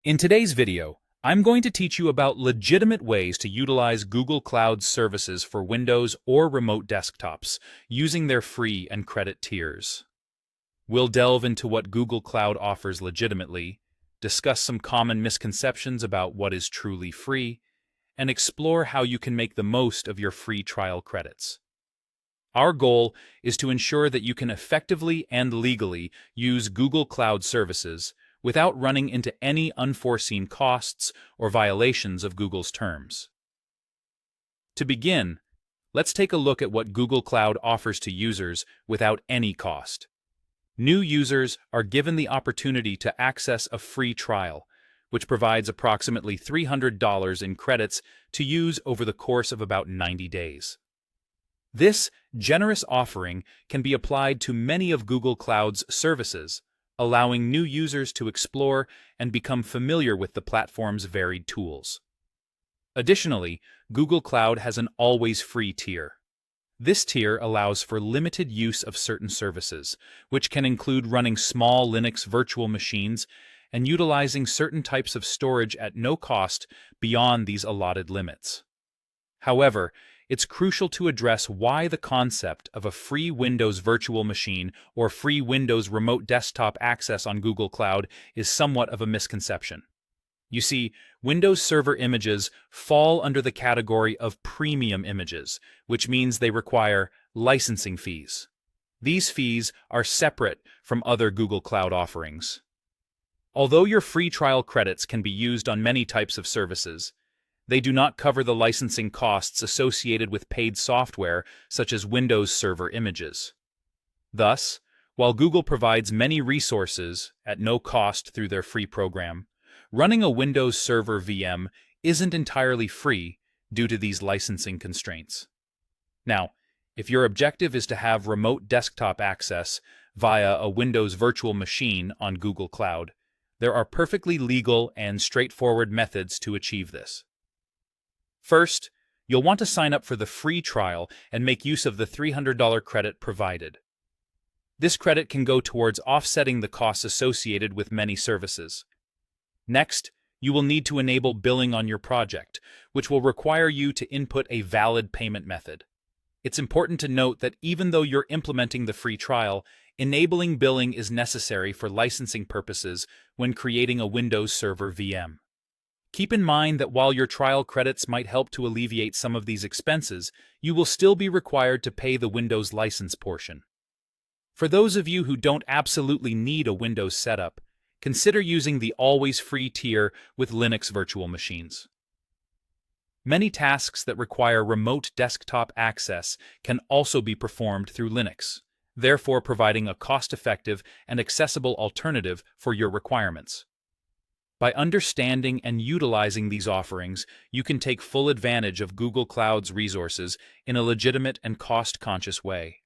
In today's video, I'm going to teach you about legitimate ways to utilize Google Cloud services for Windows or remote desktops using their free and credit tiers. We'll delve into what Google Cloud offers legitimately, discuss some common misconceptions about what is truly free, and explore how you can make the most of your free trial credits. Our goal is to ensure that you can effectively and legally use Google Cloud services without running into any unforeseen costs or violations of Google's terms. To begin, let's take a look at what Google Cloud offers to users without any cost. New users are given the opportunity to access a free trial, which provides approximately $300 in credits to use over the course of about 90 days. This generous offering can be applied to many of Google Cloud's services, allowing new users to explore and become familiar with the platform's varied tools. Additionally, Google Cloud has an always free tier. This tier allows for limited use of certain services, which can include running small Linux virtual machines and utilizing certain types of storage at no cost beyond these allotted limits. However, it's crucial to address why the concept of a free Windows virtual machine or free Windows remote desktop access on Google Cloud is somewhat of a misconception. You see, Windows Server images fall under the category of premium images, which means they require licensing fees. These fees are separate from other Google Cloud offerings. Although your free trial credits can be used on many types of services, they do not cover the licensing costs associated with paid software such as Windows Server images. Thus, while Google provides many resources at no cost through their free program, running a Windows Server VM isn't entirely free due to these licensing constraints. Now, if your objective is to have remote desktop access via a Windows virtual machine on Google Cloud, there are perfectly legal and straightforward methods to achieve this. First, you'll want to sign up for the free trial and make use of the $300 credit provided. This credit can go towards offsetting the costs associated with many services. Next, you will need to enable billing on your project, which will require you to input a valid payment method. It's important to note that even though you're implementing the free trial, enabling billing is necessary for licensing purposes when creating a Windows Server VM. Keep in mind that while your trial credits might help to alleviate some of these expenses, you will still be required to pay the Windows license portion. For those of you who don't absolutely need a Windows setup, consider using the always free tier with Linux virtual machines. Many tasks that require remote desktop access can also be performed through Linux, therefore providing a cost-effective and accessible alternative for your requirements. By understanding and utilizing these offerings, you can take full advantage of Google Cloud's resources in a legitimate and cost-conscious way.